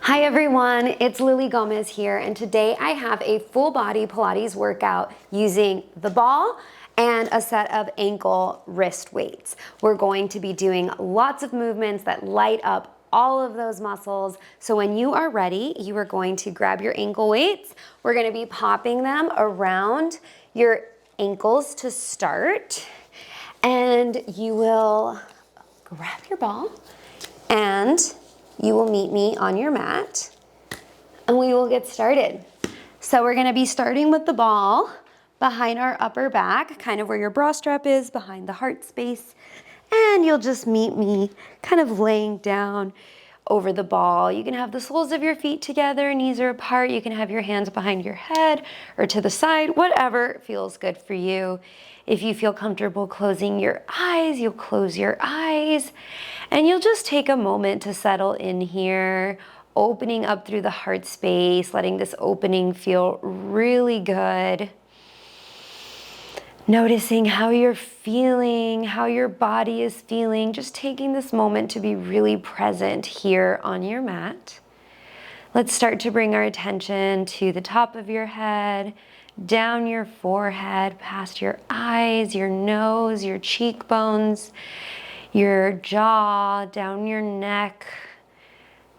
Hi everyone, it's Lily Gomez here, and today I have a full body Pilates workout using the ball and a set of ankle wrist weights. We're going to be doing lots of movements that light up all of those muscles. So when you are ready, you are going to grab your ankle weights. We're going to be popping them around your ankles to start, and you will grab your ball and you will meet me on your mat and we will get started. So we're gonna be starting with the ball behind our upper back, kind of where your bra strap is, behind the heart space. And you'll just meet me kind of laying down over the ball. You can have the soles of your feet together, knees are apart. You can have your hands behind your head or to the side, whatever feels good for you. If you feel comfortable closing your eyes, you'll close your eyes and you'll just take a moment to settle in here, opening up through the heart space, letting this opening feel really good. Noticing how you're feeling, how your body is feeling, just taking this moment to be really present here on your mat. Let's start to bring our attention to the top of your head, down your forehead, past your eyes, your nose, your cheekbones, your jaw, down your neck,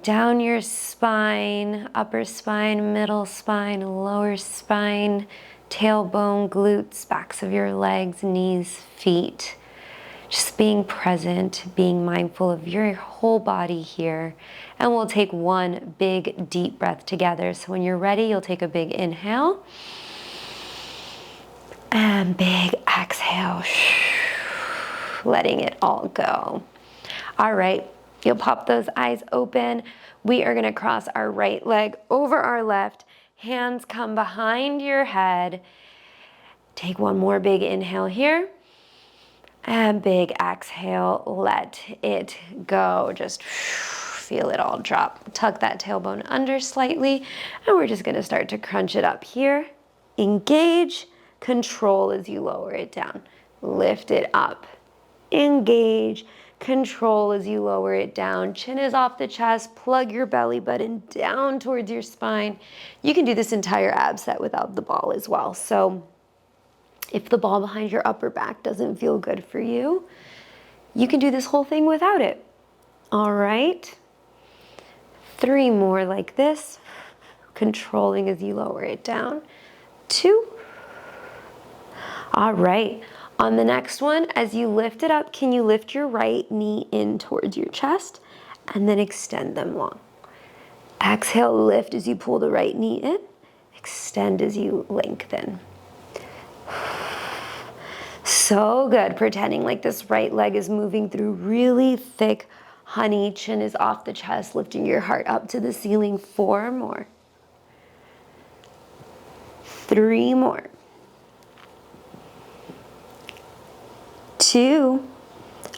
down your spine, upper spine, middle spine, lower spine, tailbone, glutes, backs of your legs, knees, feet. Just being present, being mindful of your whole body here. And we'll take one big deep breath together. So when you're ready, you'll take a big inhale and big exhale, letting it all go. All right, you'll pop those eyes open. We are gonna cross our right leg over our left. Hands come behind your head. Take one more big inhale here. And big exhale, let it go. Just feel it all drop. Tuck that tailbone under slightly. And we're just gonna start to crunch it up here. Engage, control as you lower it down. Lift it up. Engage, control as you lower it down. Chin is off the chest. Plug your belly button down towards your spine. You can do this entire ab set without the ball as well. So if the ball behind your upper back doesn't feel good for you, you can do this whole thing without it. All right. 3 more like this. Controlling as you lower it down. 2. All right. On the next one, as you lift it up, can you lift your right knee in towards your chest and then extend them long? Exhale, lift as you pull the right knee in. Extend as you lengthen. So good, pretending like this right leg is moving through really thick honey. Chin is off the chest, lifting your heart up to the ceiling. 4 more. 3 more. 2.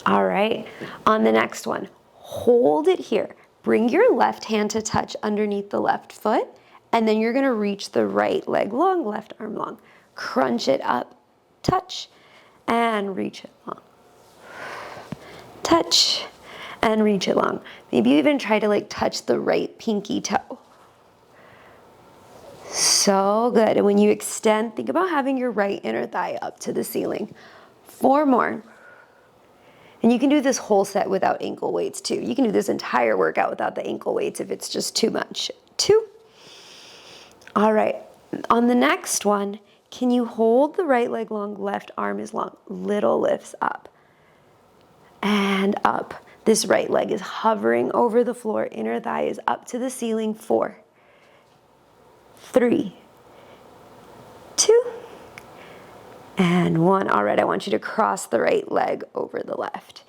All right, on the next one, hold it here. Bring your left hand to touch underneath the left foot, and then you're gonna reach the right leg long, left arm long. Crunch it up, touch, and reach it long. Touch, and reach it long. Maybe even try to like touch the right pinky toe. So good, and when you extend, think about having your right inner thigh up to the ceiling. 4 more. And you can do this whole set without ankle weights too. You can do this entire workout without the ankle weights if it's just too much. 2. All right, on the next one, can you hold the right leg long, left arm is long? Little lifts up and up. This right leg is hovering over the floor. Inner thigh is up to the ceiling. 4, 3, 2, and 1. All right, I want you to cross the right leg over the left.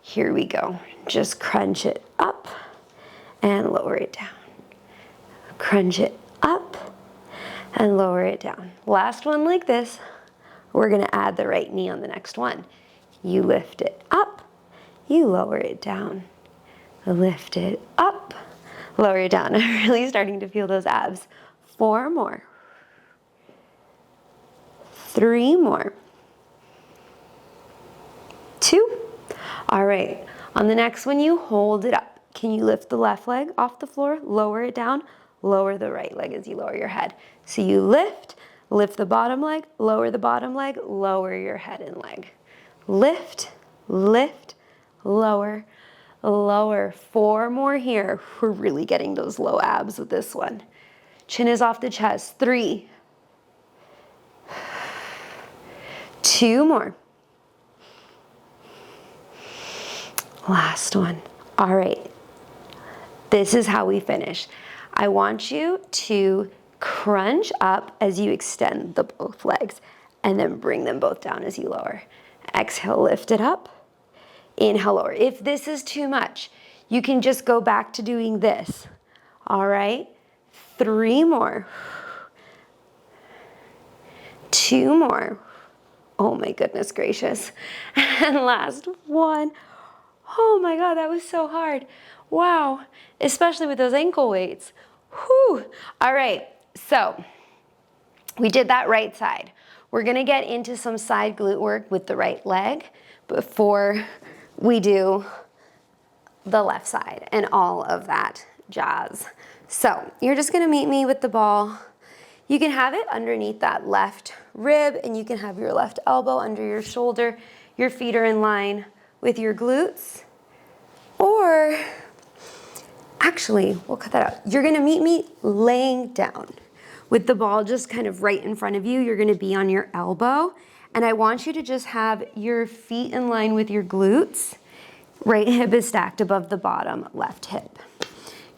Here we go. Just crunch it up and lower it down. Crunch it up and lower it down. Last one like this. We're gonna add the right knee on the next one. You lift it up, you lower it down. Lift it up, lower it down. I'm really starting to feel those abs. 4 more. 3 more. 2. All right, on the next one, you hold it up. Can you lift the left leg off the floor? Lower it down. Lower the right leg as you lower your head. So you lift the bottom leg, lower the bottom leg, lower your head and leg. Lift, lift, lower, lower. 4 more here. We're really getting those low abs with this one. Chin is off the chest. 3. 2 more. Last one. All right. This is how we finish. I want you to crunch up as you extend the both legs and then bring them both down as you lower. Exhale, lift it up. Inhale, lower. If this is too much, you can just go back to doing this. All right. 3 more. 2 more. Oh my goodness gracious. And last one. Oh my God, that was so hard. Wow, especially with those ankle weights. Whew. All right, so we did that right side. We're gonna get into some side glute work with the right leg before we do the left side and all of that jazz. So you're just gonna meet me with the ball. You can have it underneath that left rib and you can have your left elbow under your shoulder. Your feet are in line with your glutes. Or, actually, we'll cut that out. You're gonna meet me laying down with the ball just kind of right in front of you. You're gonna be on your elbow. And I want you to just have your feet in line with your glutes. Right hip is stacked above the bottom left hip.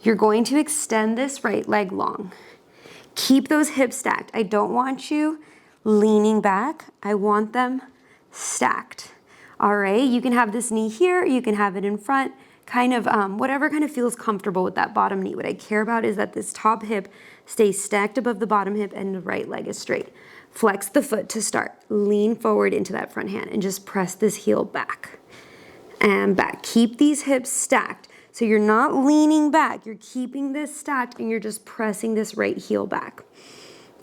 You're going to extend this right leg long. Keep those hips stacked. I don't want you leaning back. I want them stacked. All right, you can have this knee here, you can have it in front, kind of whatever kind of feels comfortable with that bottom knee. What I care about is that this top hip stays stacked above the bottom hip and the right leg is straight. Flex the foot to start. Lean forward into that front hand and just press this heel back and back. Keep these hips stacked. So you're not leaning back, you're keeping this stacked and you're just pressing this right heel back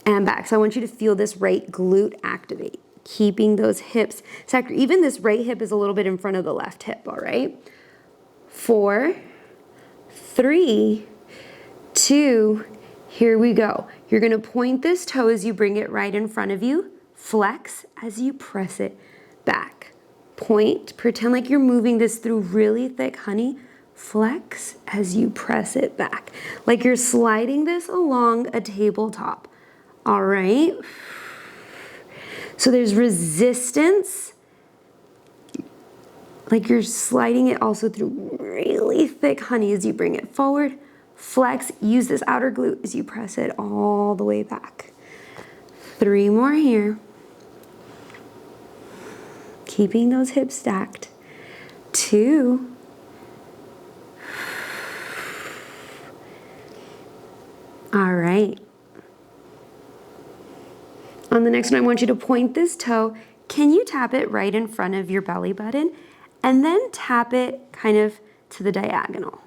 and back. So I want you to feel this right glute activate. Keeping those hips stacked. Even this right hip is a little bit in front of the left hip, all right? 4, 3, 2, here we go. You're gonna point this toe as you bring it right in front of you. Flex as you press it back. Point, pretend like you're moving this through really thick honey. Flex as you press it back. Like you're sliding this along a tabletop, all right? So there's resistance, like you're sliding it also through really thick honey as you bring it forward. Flex, use this outer glute as you press it all the way back. 3 more here. Keeping those hips stacked. 2. All right. On the next one, I want you to point this toe. Can you tap it right in front of your belly button? And then tap it kind of to the diagonal.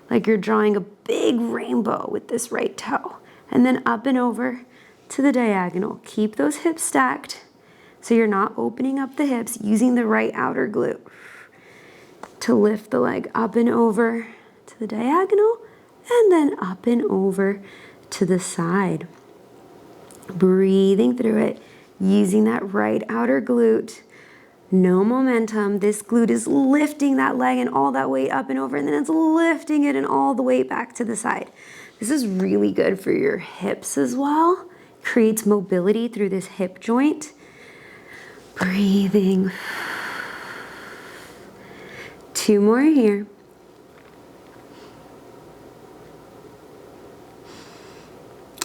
Like you're drawing a big rainbow with this right toe. And then up and over to the diagonal. Keep those hips stacked so you're not opening up the hips, using the right outer glute to lift the leg up and over to the diagonal and then up and over to the side. Breathing through it, using that right outer glute. No momentum. This glute is lifting that leg and all that weight up and over, and then it's lifting it and all the weight back to the side. This is really good for your hips as well. Creates mobility through this hip joint. Breathing. 2 more here.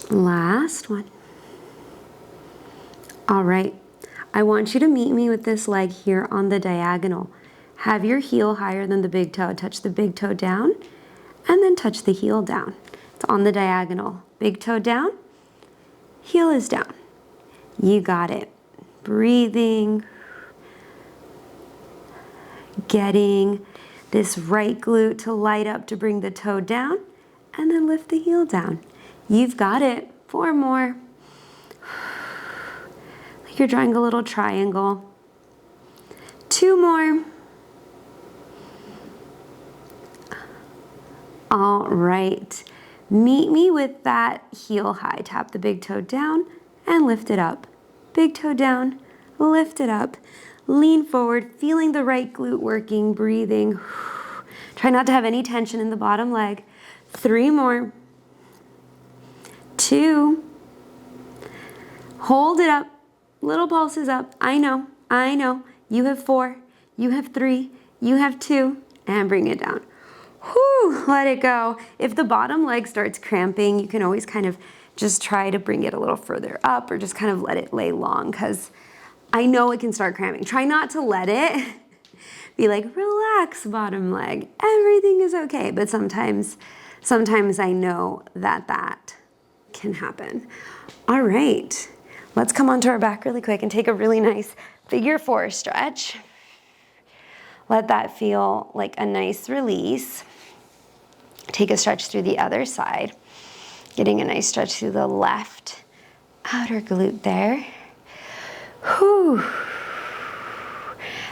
Last one. All right, I want you to meet me with this leg here on the diagonal. Have your heel higher than the big toe. Touch the big toe down and then touch the heel down. It's on the diagonal. Big toe down, heel is down. You got it. Breathing. Getting this right glute to light up to bring the toe down and then lift the heel down. You've got it. 4 more. You're drawing a little triangle. 2 more. All right. Meet me with that heel high. Tap the big toe down and lift it up. Big toe down, lift it up. Lean forward, feeling the right glute working, breathing. Try not to have any tension in the bottom leg. 3 more. 2. Hold it up. Little pulses up. I know, I know. You have 4, you have 3, you have 2, and bring it down. Whew, let it go. If the bottom leg starts cramping, you can always kind of just try to bring it a little further up or just kind of let it lay long, because I know it can start cramping. Try not to let it be like, relax, bottom leg. Everything is okay. But sometimes I know that can happen. All right. Let's come onto our back really quick and take a really nice figure 4 stretch. Let that feel like a nice release. Take a stretch through the other side. Getting a nice stretch through the left outer glute there. Whew.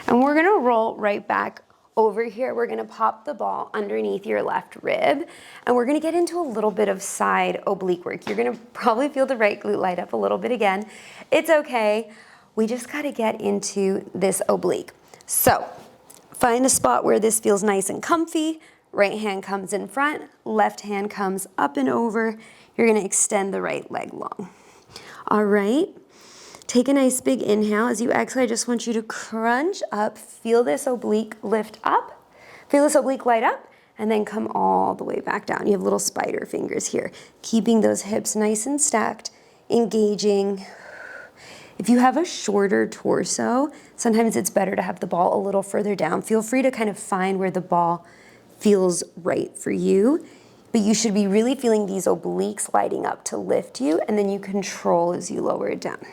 And we're gonna roll right back over here. We're gonna pop the ball underneath your left rib, and we're gonna get into a little bit of side oblique work. You're gonna probably feel the right glute light up a little bit again. It's okay. We just gotta get into this oblique. So find a spot where this feels nice and comfy. Right hand comes in front, left hand comes up and over. You're gonna extend the right leg long. All right. Take a nice big inhale. As you exhale, I just want you to crunch up. Feel this oblique lift up. Feel this oblique light up, and then come all the way back down. You have little spider fingers here. Keeping those hips nice and stacked, engaging. If you have a shorter torso, sometimes it's better to have the ball a little further down. Feel free to kind of find where the ball feels right for you, but you should be really feeling these obliques lighting up to lift you, and then you control as you lower it down.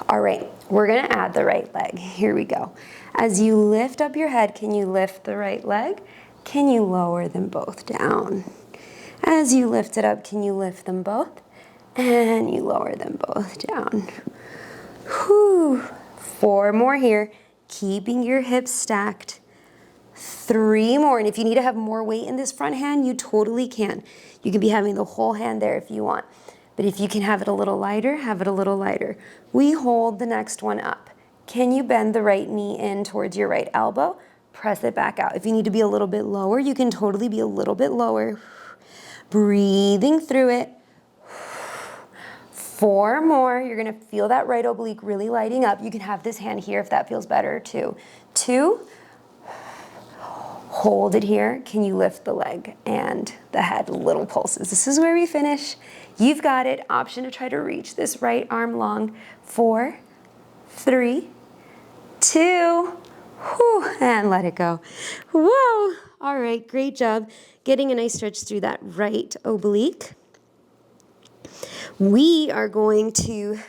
All right, we're gonna add the right leg. Here we go. As you lift up your head, can you lift the right leg? Can you lower them both down? As you lift it up, can you lift them both? And you lower them both down. Whew. 4 more here, keeping your hips stacked. 3 more, and if you need to have more weight in this front hand, you totally can. You can be having the whole hand there if you want. But if you can have it a little lighter, have it a little lighter. We hold the next one up. Can you bend the right knee in towards your right elbow? Press it back out. If you need to be a little bit lower, you can totally be a little bit lower. Breathing through it. 4 more. You're gonna feel that right oblique really lighting up. You can have this hand here if that feels better too. 2. Hold it here. Can you lift the leg and the head? Little pulses. This is where we finish. You've got it. Option to try to reach this right arm long. 4, 3, 2, whew, and let it go. Whoa. All right, great job. Getting a nice stretch through that right oblique. We are going to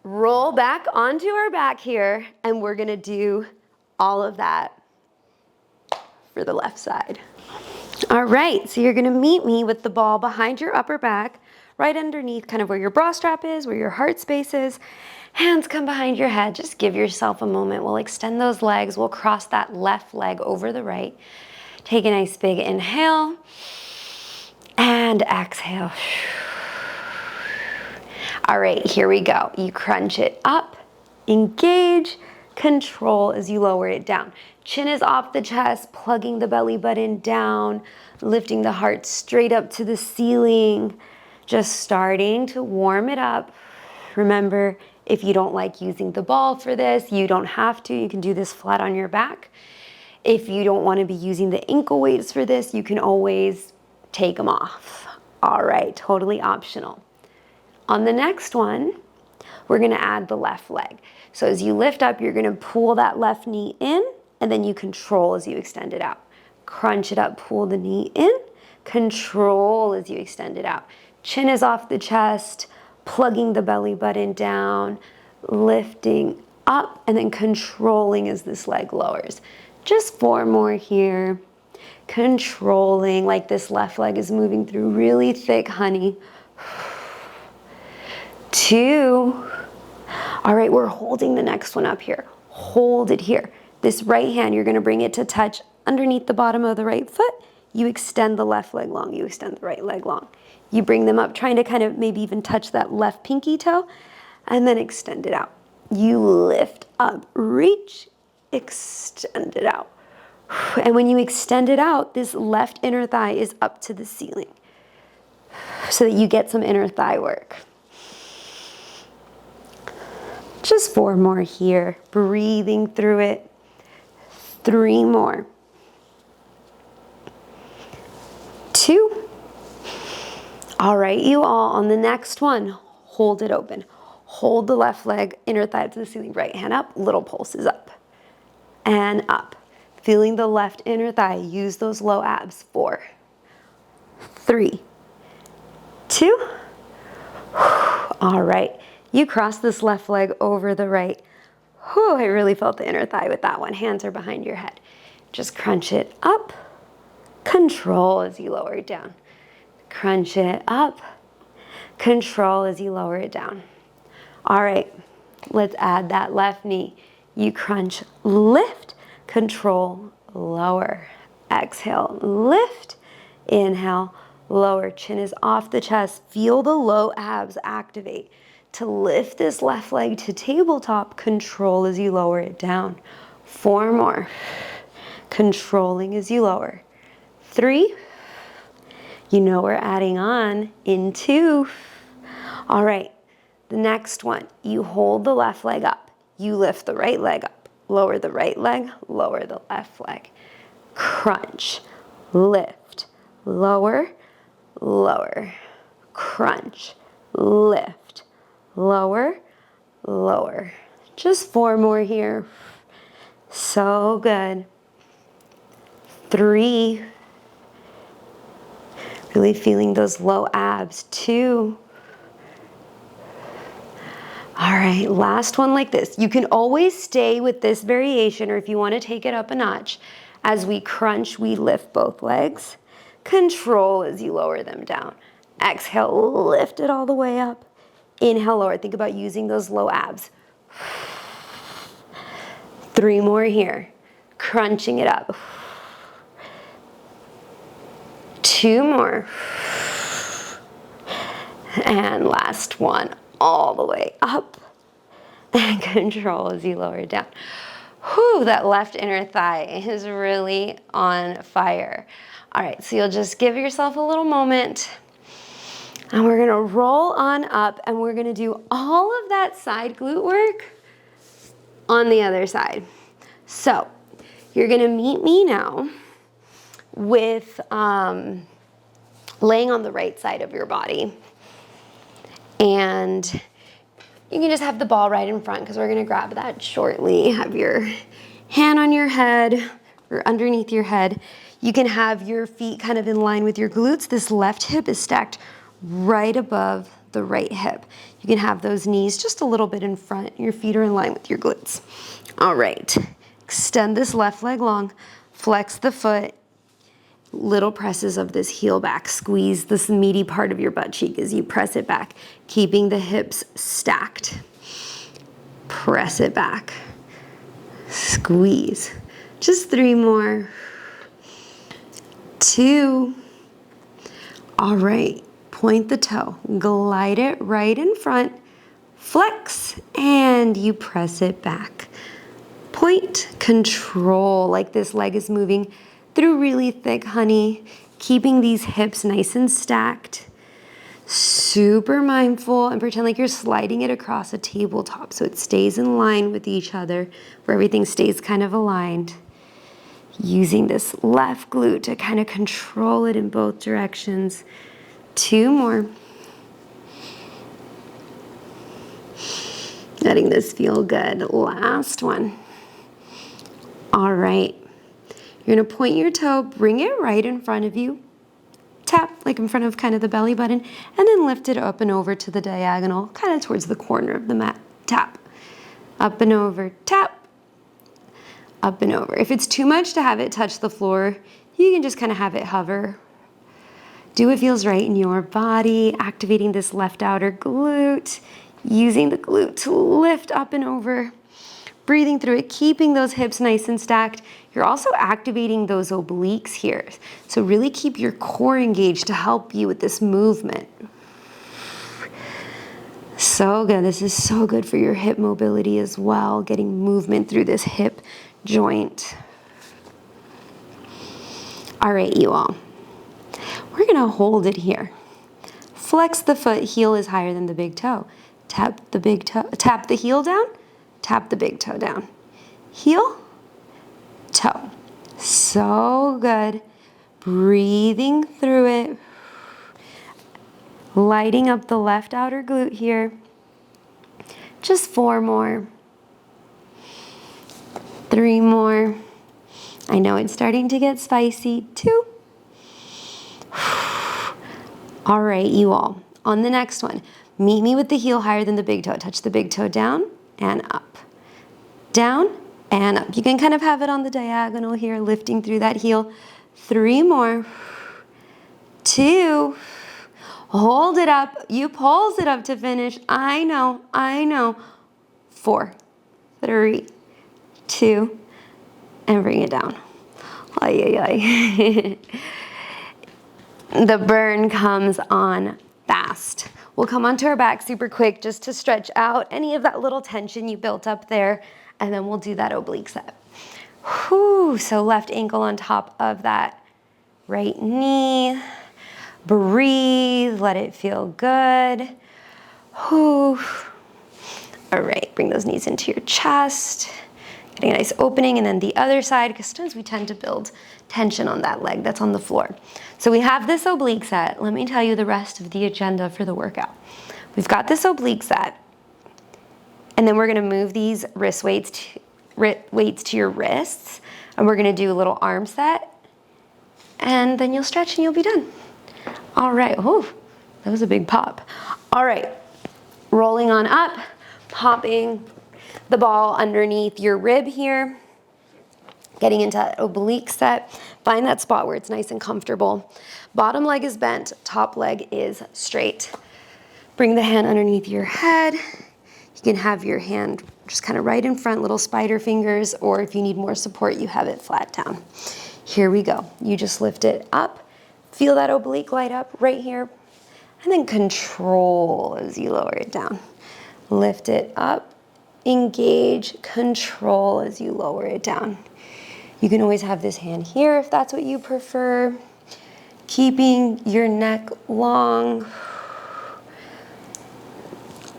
roll back onto our back here, and we're gonna do all of that for the left side. All right, so you're gonna meet me with the ball behind your upper back, right underneath kind of where your bra strap is, where your heart space is. Hands come behind your head. Just give yourself a moment. We'll extend those legs. We'll cross that left leg over the right. Take a nice big inhale and exhale. All right, here we go. You crunch it up, engage, control as you lower it down. Chin is off the chest, plugging the belly button down, lifting the heart straight up to the ceiling, just starting to warm it up. Remember, if you don't like using the ball for this, you don't have to. You can do this flat on your back. If you don't want to be using the ankle weights for this, you can always take them off. All right, totally optional. On the next one, we're gonna add the left leg. So as you lift up, you're gonna pull that left knee in, and then you control as you extend it out. Crunch it up, pull the knee in, control as you extend it out. Chin is off the chest, plugging the belly button down, lifting up, and then controlling as this leg lowers. Just 4 more here. Controlling like this left leg is moving through really thick honey. 2. All right, we're holding the next one up here. Hold it here. This right hand, you're gonna bring it to touch underneath the bottom of the right foot. You extend the left leg long, you extend the right leg long. You bring them up, trying to kind of maybe even touch that left pinky toe, and then extend it out. You lift up, reach, extend it out. And when you extend it out, this left inner thigh is up to the ceiling so that you get some inner thigh work. Just 4 more here, breathing through it. 3 more. 2. All right, you all, on the next one, hold it open. Hold the left leg, inner thigh to the ceiling, right hand up, little pulses up and up. Feeling the left inner thigh, use those low abs. 4, 3, 2. All right, you cross this left leg over the right. Whew, I really felt the inner thigh with that one. Hands are behind your head. Just crunch it up. Control as you lower it down. Crunch it up. Control as you lower it down. All right, let's add that left knee. You crunch, lift, control, lower. Exhale, lift, inhale, lower. Chin is off the chest. Feel the low abs activate to lift this left leg to tabletop. Control as you lower it down. 4 more. Controlling as you lower. 3. You know we're adding on in 2. All right, the next one, you hold the left leg up. You lift the right leg up. Lower the right leg, lower the left leg. Crunch, lift, lower, lower. Crunch, lift, lower, lower. Just 4 more here. So good. 3. Really feeling those low abs. 2. All right, last one like this. You can always stay with this variation, or if you want to take it up a notch, as we crunch, we lift both legs. Control as you lower them down. Exhale, lift it all the way up. Inhale, lower. Think about using those low abs. 3 more here. Crunching it up. 2 more. And last one, all the way up. And control as you lower it down. Whew, that left inner thigh is really on fire. All right, so you'll just give yourself a little moment. And we're gonna roll on up and we're gonna do all of that side glute work on the other side. So you're gonna meet me now with laying on the right side of your body. And you can just have the ball right in front because we're gonna grab that shortly. Have your hand on your head or underneath your head. You can have your feet kind of in line with your glutes. This left hip is stacked right above the right hip. You can have those knees just a little bit in front. Your feet are in line with your glutes. All right, extend this left leg long, flex the foot, little presses of this heel back. Squeeze this meaty part of your butt cheek as you press it back, keeping the hips stacked. Press it back, squeeze. Just 3 more. 2. All right, point the toe, glide it right in front, flex, and you press it back. Point, control, like this leg is moving through really thick honey, keeping these hips nice and stacked. Super mindful and pretend like you're sliding it across a tabletop so it stays in line with each other, where everything stays kind of aligned. Using this left glute to kind of control it in both directions. 2 more. Letting this feel good. Last one. All right. You're gonna point your toe, bring it right in front of you. Tap, like in front of kind of the belly button, and then lift it up and over to the diagonal, kind of towards the corner of the mat. Tap. Up and over, tap. Up and over. If it's too much to have it touch the floor, you can just kind of have it hover. Do what feels right in your body, activating this left outer glute, using the glute to lift up and over. breathing through it, keeping those hips nice and stacked. You're also activating those obliques here. So really keep your core engaged to help you with this movement. So good. This is so good for your hip mobility as well, getting movement through this hip joint. All right, you all. We're gonna hold it here. Flex the foot, heel is higher than the big toe. Tap the big toe, tap the heel down, tap the big toe down. Heel, toe. So good. Breathing through it. Lighting up the left outer glute here. Just 4 more. 3 more. I know it's starting to get spicy. 2. All right, you all. On the next one, meet me with the heel higher than the big toe. Touch the big toe down and up. Down and up. You can kind of have it on the diagonal here, lifting through that heel. 3 more. 2. Hold it up. You pulse it up to finish. I know, I know. 4, 3, 2, and bring it down. Ay, ay, ay. The burn comes on fast. We'll come onto our back super quick just to stretch out any of that little tension you built up there, and then we'll do that oblique set. Whew, so left ankle on top of that right knee. Breathe, let it feel good. Whew. All right, bring those knees into your chest. Getting a nice opening, and then the other side, because sometimes we tend to build tension on that leg that's on the floor. So we have this oblique set. Let me tell you the rest of the agenda for the workout. We've got this oblique set, and then we're gonna move these wrist weights to your wrists, and we're gonna do a little arm set, and then you'll stretch and you'll be done. All right, oh, that was a big pop. All right, rolling on up, popping the ball underneath your rib here, getting into that oblique set. Find that spot where it's nice and comfortable. Bottom leg is bent, top leg is straight. Bring the hand underneath your head. You can have your hand just kind of right in front, little spider fingers, or if you need more support, you have it flat down. Here we go. You just lift it up. Feel that oblique light up right here, and then control as you lower it down. Lift it up, engage, control as you lower it down. You can always have this hand here if that's what you prefer. Keeping your neck long.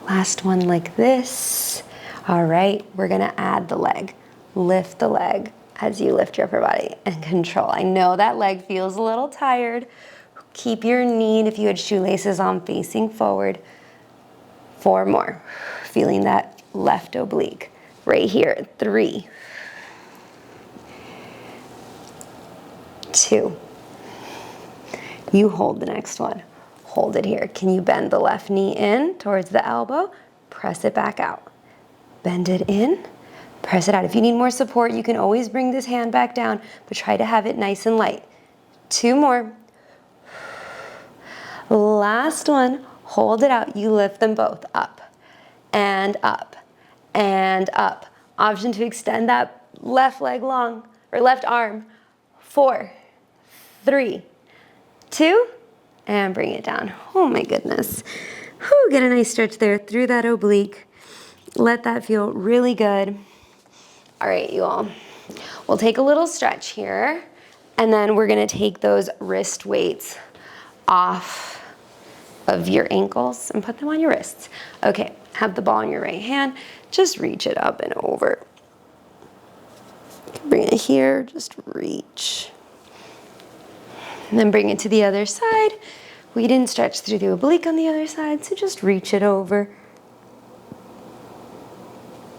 Last one like this. All right, we're gonna add the leg. Lift the leg as you lift your upper body and control. I know that leg feels a little tired. Keep your knee, if you had shoelaces on, facing forward. 4 more. Feeling that left oblique right here. 3, 2. You hold the next one. Hold it here. Can you bend the left knee in towards the elbow? Press it back out. Bend it in. Press it out. If you need more support, you can always bring this hand back down, but try to have it nice and light. 2 more. Last one. Hold it out. You lift them both up and up and up. Option to extend that left leg long, or left arm. 4, 3, 2, and bring it down. Oh my goodness. Whew, get a nice stretch there through that oblique. Let that feel really good. All right, you all. We'll take a little stretch here, and then we're gonna take those wrist weights off of your ankles and put them on your wrists. Okay, have the ball in your right hand. Just reach it up and over. Bring it here, just reach. And then bring it to the other side. We didn't stretch through the oblique on the other side, so just reach it over.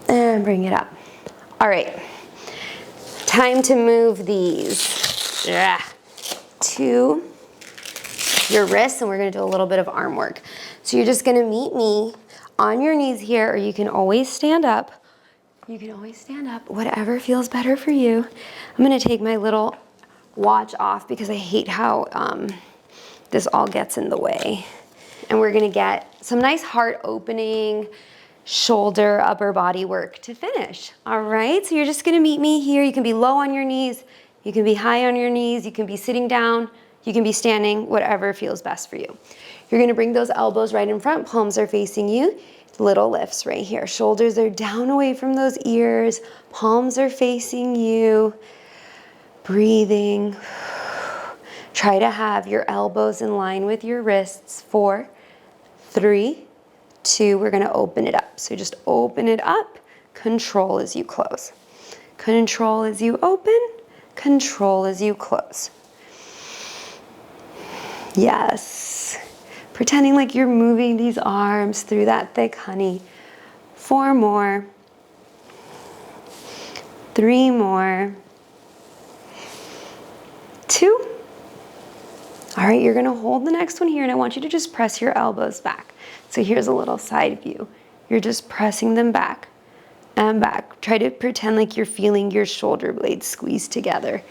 And bring it up. All right, time to move these to your wrists, and we're gonna do a little bit of arm work. So you're just gonna meet me on your knees here, or you can always stand up. You can always stand up, whatever feels better for you. I'm gonna take my little watch off because I hate how this all gets in the way. And we're gonna get some nice heart opening, shoulder, upper body work to finish. All right, so you're just gonna meet me here. You can be low on your knees, you can be high on your knees, you can be sitting down, you can be standing, whatever feels best for you. You're gonna bring those elbows right in front, palms are facing you, little lifts right here. Shoulders are down away from those ears, palms are facing you, breathing. Try to have your elbows in line with your wrists. 4, 3, 2, we're gonna open it up. So just open it up, control as you close. Control as you open, control as you close. Yes. Pretending like you're moving these arms through that thick honey. 4 more. 3 more. 2. All right, you're gonna hold the next one here and I want you to just press your elbows back. So here's a little side view. You're just pressing them back and back. Try to pretend like you're feeling your shoulder blades squeeze together.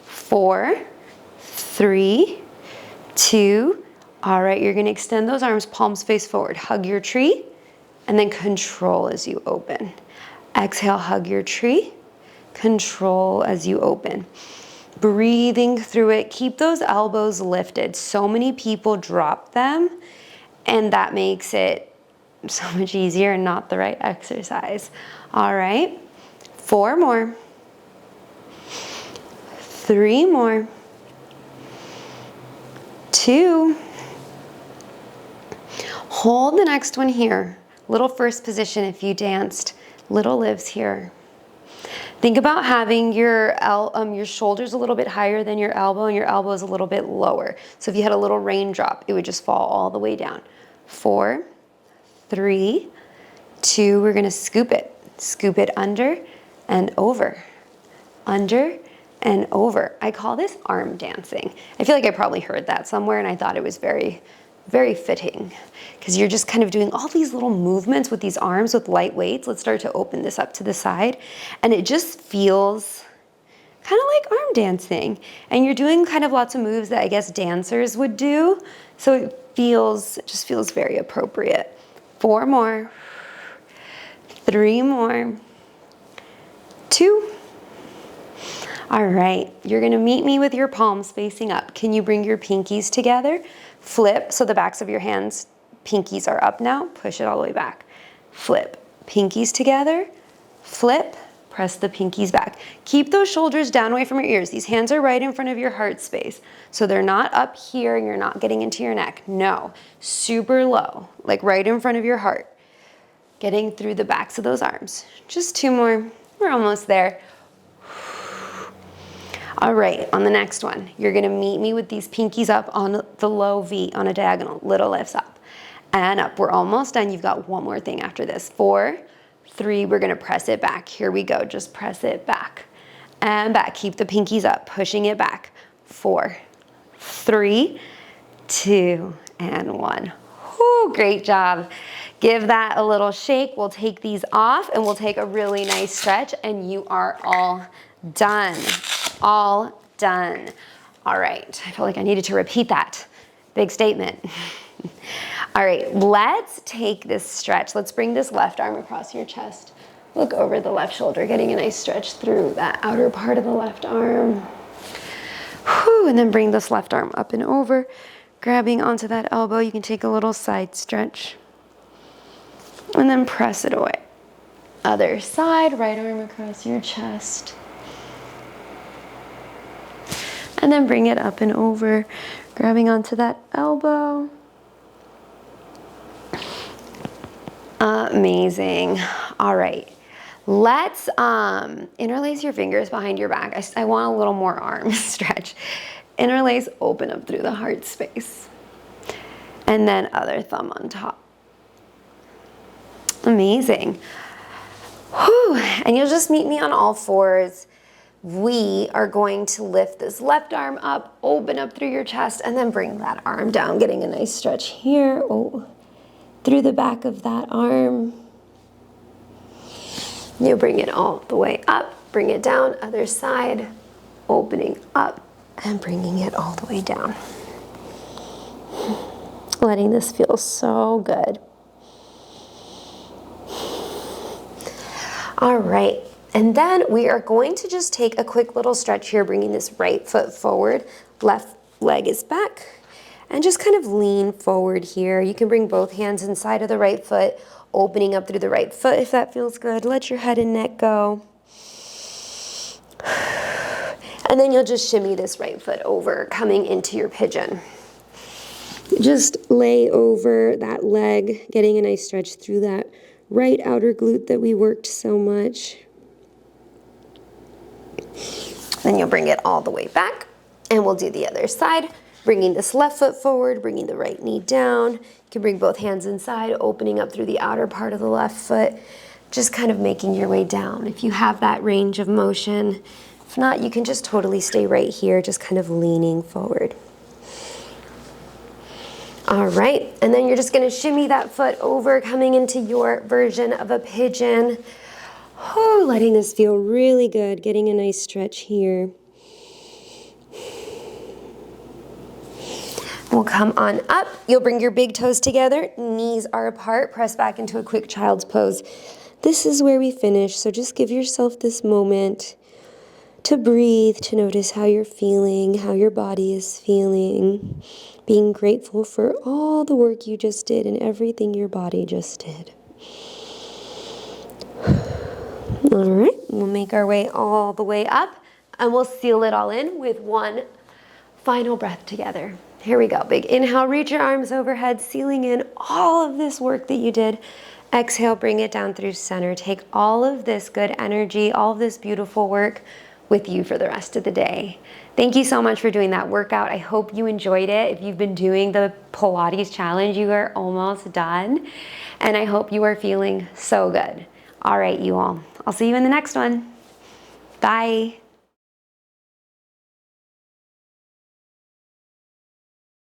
4, 3, 2, all right, you're gonna extend those arms, palms face forward. Hug your tree, and then control as you open. Exhale, hug your tree. Control as you open. Breathing through it, keep those elbows lifted. So many people drop them, and that makes it so much easier and not the right exercise. All right, 4 more. 3 more. 2. Hold the next one here. Little first position if you danced. Little lives here. Think about having your shoulders a little bit higher than your elbow and your elbows a little bit lower. So if you had a little raindrop, it would just fall all the way down. 4, 3, 2, we're gonna scoop it. Scoop it under and over. Under and over. I call this arm dancing. I feel like I probably heard that somewhere and I thought it was very, very fitting because you're just kind of doing all these little movements with these arms with light weights. Let's start to open this up to the side and it just feels kind of like arm dancing. And you're doing kind of lots of moves that I guess dancers would do. So it just feels very appropriate. 4 more, 3 more, 2. All right, you're gonna meet me with your palms facing up. Can you bring your pinkies together? Flip, so the backs of your hands, pinkies are up now. Push it all the way back. Flip, pinkies together. Flip, press the pinkies back. Keep those shoulders down away from your ears. These hands are right in front of your heart space. So they're not up here and you're not getting into your neck. No, super low, like right in front of your heart. Getting through the backs of those arms. Just 2 more, we're almost there. All right, on the next one, you're gonna meet me with these pinkies up on the low V, on a diagonal, little lifts up and up. We're almost done. You've got one more thing after this. 4, 3, we're gonna press it back. Here we go, just press it back and back. Keep the pinkies up, pushing it back. 4, 3, 2, and 1. Whew, great job. Give that a little shake. We'll take these off and we'll take a really nice stretch and you are all done. All done. All right, I feel like I needed to repeat that. Big statement. All right, let's take this stretch. Let's bring this left arm across your chest. Look over the left shoulder, getting a nice stretch through that outer part of the left arm. Whew, and then bring this left arm up and over, grabbing onto that elbow. You can take a little side stretch. And then press it away. Other side, right arm across your chest. And then bring it up and over, grabbing onto that elbow. Amazing. All right, let's interlace your fingers behind your back. I want a little more arm stretch. Interlace, open up through the heart space. And then other thumb on top. Amazing. Whew. And you'll just meet me on all fours. We are going to lift this left arm up, open up through your chest, and then bring that arm down, getting a nice stretch here. Oh, through the back of that arm. You bring it all the way up, bring it down, other side, opening up and bringing it all the way down. Letting this feel so good. All right, and then we are going to just take a quick little stretch here, bringing this right foot forward, left leg is back, and just kind of lean forward here. You can bring both hands inside of the right foot, opening up through the right foot if that feels good. Let your head and neck go. And then you'll just shimmy this right foot over, coming into your pigeon. Just lay over that leg, getting a nice stretch through that right outer glute that we worked so much. Then you'll bring it all the way back, and we'll do the other side, bringing this left foot forward, bringing the right knee down. You can bring both hands inside, opening up through the outer part of the left foot, just kind of making your way down. If you have that range of motion, if not, you can just totally stay right here, just kind of leaning forward. All right, and then you're just gonna shimmy that foot over, coming into your version of a pigeon. Oh, letting this feel really good, getting a nice stretch here. We'll come on up. You'll bring your big toes together, knees are apart, press back into a quick child's pose. This is where we finish, so just give yourself this moment to breathe, to notice how you're feeling, how your body is feeling, being grateful for all the work you just did and everything your body just did. All right, we'll make our way all the way up, and we'll seal it all in with one final breath together. Here we go. Big inhale, reach your arms overhead, sealing in all of this work that you did. Exhale, bring it down through center. Take all of this good energy, all of this beautiful work with you for the rest of the day. Thank you so much for doing that workout. I hope you enjoyed it. If you've been doing the Pilates challenge, you are almost done. And I hope you are feeling so good. All right, you all. I'll see you in the next one. Bye.